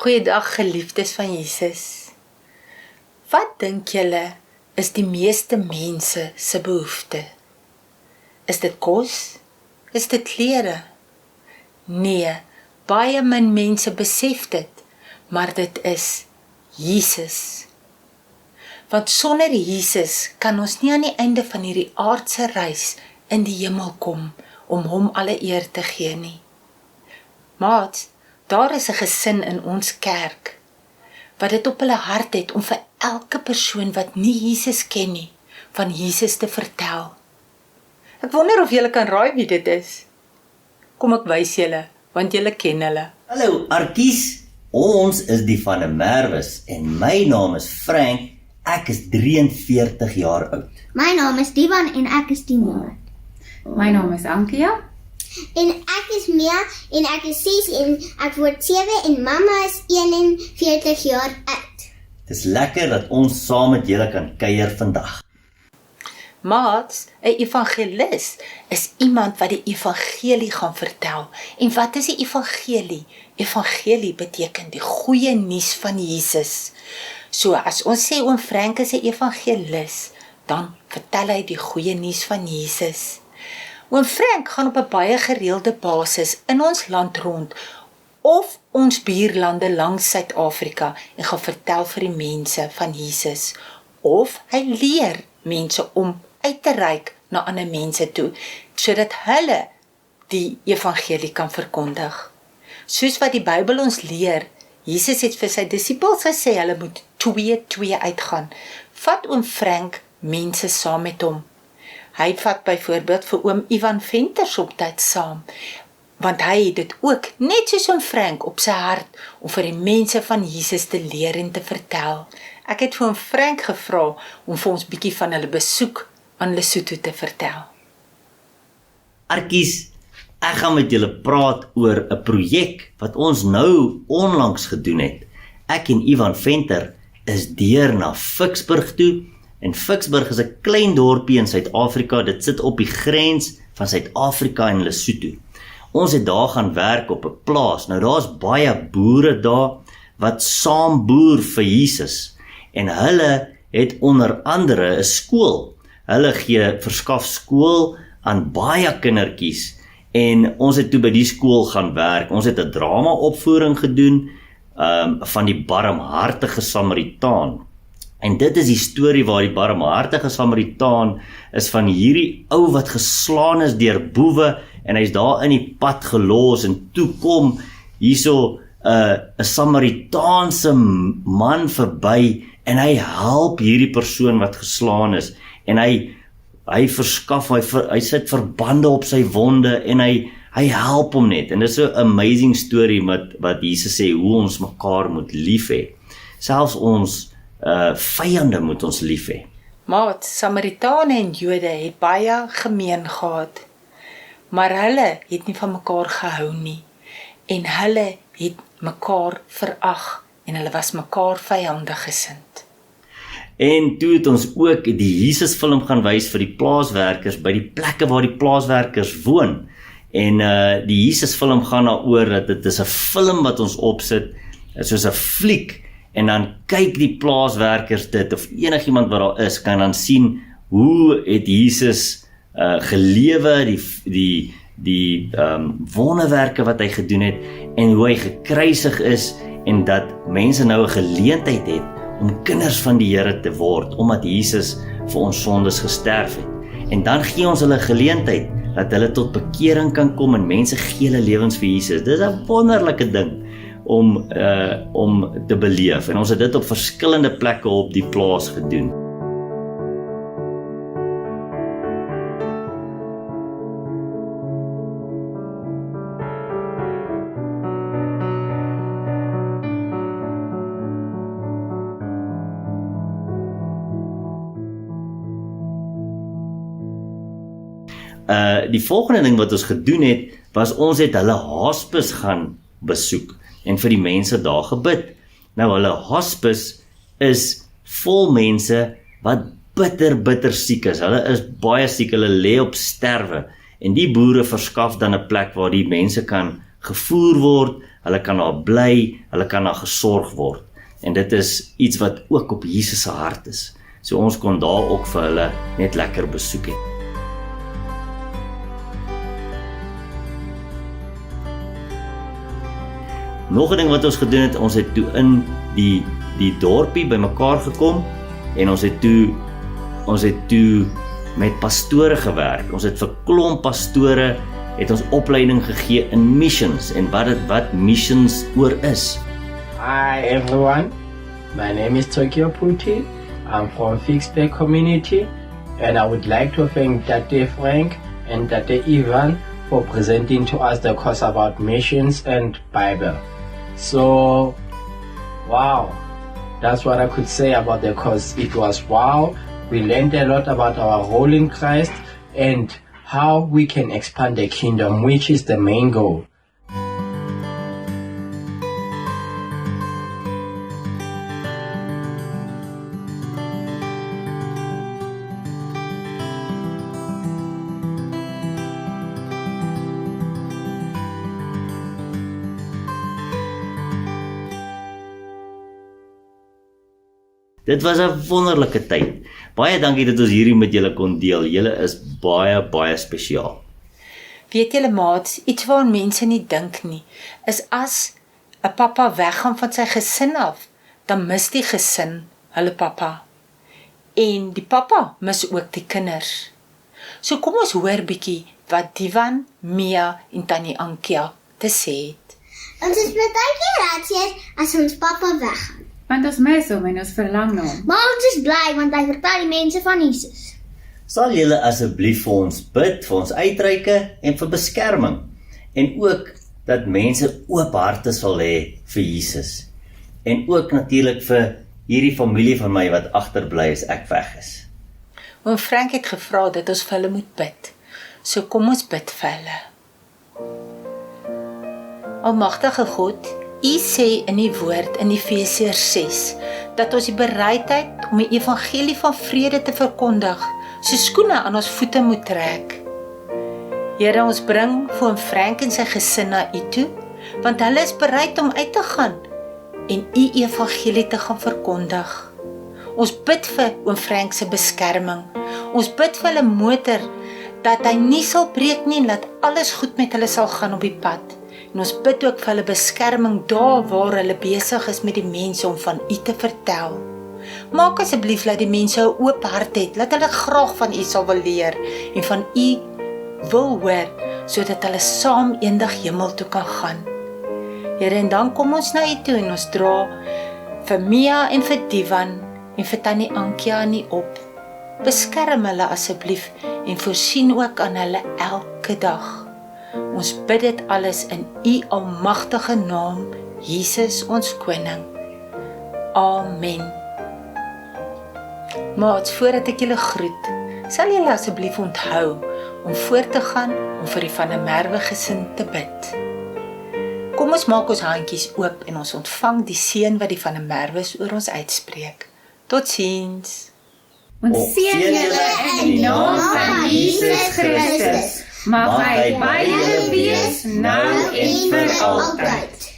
Goeiedag geliefdes van Jesus. Wat dink julle is die meeste mense se behoefte? Is dit kos? Is dit klere? Nee, baie min mense besef dit, maar dit is Jesus. Want sonder Jesus kan ons nie aan die einde van hierdie aardse reis in die hemel kom om hom alle eer te gee nie. Maats, daar is 'n gesin in ons kerk wat dit op hulle hart het om vir elke persoon wat nie Jesus ken nie, van Jesus te vertel. Ek wonder of julle kan raai wie dit is. Kom ek wys julle, want julle ken hulle. Hallo Arkies, ons is die van 'n Merwes en my naam is Frank. Ek is 43 jaar oud. My naam is Divan en ek is 10 jaar oud. My naam is Ankia. En ek is Mia en ek is 6 en ek word 7 en mamma is 41 jaar oud. Het is lekker dat ons saam met julle kan kuier vandag. Maats, 'n evangelis is iemand wat die evangelie gaan vertel. En wat is die evangelie? Evangelie beteken die goeie nuus van Jesus. So as ons sê oom Frank is 'n evangelis, dan vertel hy die goeie nuus van Jesus. Oom Frank gaan op 'n baie gereelde basis in ons land rond of ons buurlande langs Suid-Afrika en gaan vertel vir die mense van Jesus. Of hy leer mense om uit te reik na ander mense toe, sodat hulle die evangelie kan verkondig. Soos wat die Bybel ons leer, Jesus het vir sy disippels gesê, hulle moet 2 uitgaan. Vat oom Frank mense saam met hom. Hy vat byvoorbeeld vir oom Ivan Venter optyd saam, want hy het dit ook, net soos oom Frank, op sy hart, om vir die mense van Jesus te leer en te vertel. Ek het vir oom Frank gevra, om vir ons bietjie van hulle besoek aan Lesotho te vertel. Arkies, ek gaan met julle praat oor 'n projek wat ons nou onlangs gedoen het. Ek en Ivan Venter is deur na Ficksburg toe, en Ficksburg is 'n klein dorpie in Suid-Afrika, dit sit op die grens van Suid-Afrika en Lesotho. Ons het daar gaan werk op 'n plaas. Nou daar's baie boere daar wat saam boer vir Jesus. En hulle het onder andere 'n skool. Hulle verskaf skool aan baie kindertjies. En ons het toe by die skool gaan werk. Ons het 'n drama-opvoering gedoen van die barmhartige Samaritaan. En dit is die storie waar die barmhartige Samaritaan is van hierdie ou wat geslaan is deur boewe en hy's daar in die pad gelos en toe kom hierso 'n Samaritaanse man verby en hy help hierdie persoon wat geslaan is en hy verskaf, hy sit verbande op sy wonde en hy help hom net. En dit is so 'n amazing story wat Jesus sê hoe ons mekaar moet lief hê. Selfs ons vyande moet ons lief hê. Maat, Samaritane en Jode het baie gemeen gehad, maar hulle het nie van mekaar gehou nie, en hulle het mekaar verag, en hulle was mekaar vyandig gesind. En toe het ons ook die Jesus film gaan wys vir die plaaswerkers, by die plekke waar die plaaswerkers woon, en die Jesus film gaan daaroor dat dit is 'n film wat ons opsit, soos 'n fliek, en dan kyk die plaaswerkers dit, of enigiemand wat daar is, kan dan sien, hoe het Jesus gelewe, die wonderwerke wat hy gedoen het, en hoe hy gekruisig is, en dat mense nou 'n geleentheid het, om kinders van die Here te word, omdat Jesus vir ons sondes gesterf het. En dan gee ons hulle geleentheid, dat hulle tot bekering kan kom, en mense gee hulle lewens vir Jesus. Dit is 'n wonderlike ding, om te beleef. En ons het dit op verskillende plekke op die plaas gedoen. Die volgende ding wat ons gedoen het, was ons het hulle hospice gaan besoek en vir die mense daar gebid. Nou hulle hospice is vol mense wat bitter siek is. Hulle is baie siek, hulle lê op sterwe. En die boere verskaf dan 'n plek waar die mense kan gevoer word, hulle kan daar bly, hulle kan daar gesorg word. En dit is iets wat ook op Jesus se hart is. So ons kon daar ook vir hulle net lekker besoek het. Nog 'n ding wat ons gedoen het, ons het toe in die dorpie bymekaar gekom en ons het toe met pastore gewerk. Ons het vir klomp pastore het ons opleiding gegee in missions en wat missions oor is. Hi everyone, my name is Tokyo Puti. I'm from Vicksburg community and I would like to thank Tate Frank and Tate Ivan for presenting to us the course about missions and Bible. So, wow, that's what I could say about the course. It was wow. We learned a lot about our role in Christ and how we can expand the kingdom, which is the main goal. Dit was 'n wonderlike tyd. Baie dankie dat ons hierdie met julle kon deel. Julle is baie spesiaal. Weet julle maats, iets waaraan mense nie dink nie, is as 'n pappa weggaan van sy gesin af, dan mis die gesin hulle pappa. En die pappa mis ook die kinders. So kom ons hoor bietjie wat Divan, Mia en Tannie Ankia te sê het. Ons is baie keer hartseer as ons pappa weggaan. Want ons mis hom en ons verlang na hom. Maar ons is bly want hy vertel die mense van Jesus. Sal julle asseblief vir ons bid, vir ons uitreike en vir beskerming en ook dat mense oop harte sal hê vir Jesus. En ook natuurlik vir hierdie familie van my wat agterbly as ek weg is. Oom Frank het gevra dat ons vir hulle moet bid. So kom ons bid vir hulle. Almagtige God, U sê in die woord in Efesiërs 6 dat ons die bereidheid om die evangelie van vrede te verkondig, so skoene aan ons voete moet trek. Here, ons bring vir oom Frank en sy gesin na U toe, want hulle is bereid om uit te gaan en U evangelie te gaan verkondig. Ons bid vir oom Frank se beskerming. Ons bid vir hulle motor dat hy nie sal breek nie en dat alles goed met hulle sal gaan op die pad. En ons bid ook vir hulle beskerming daar waar hulle besig is met die mense om van U te vertel. Maak asseblief dat die mense 'n oop hart het, dat hulle graag van U sal wil leer en van U wil hoor, sodat hulle saam eendag hemel toe kan gaan. Here, en dan kom ons na U toe en ons dra vir Mia en vir Divan en vir Tannie Ankia aan U op. Beskerm hulle asseblief en voorsien ook aan hulle elke dag. Ons bid dit alles in U almagtige naam, Jesus ons koning. Amen. Maats, voordat ek julle groet, sal julle asseblief onthou om voort te gaan om vir die Van der Merwe gesin te bid. Kom ons maak ons handjies oop en ons ontvang die seën wat die Van der Merwes oor ons uitspreek. Totsiens. Ons seën julle in die naam van Jesus Christus. Mag hy by julle wees nou en vir altyd.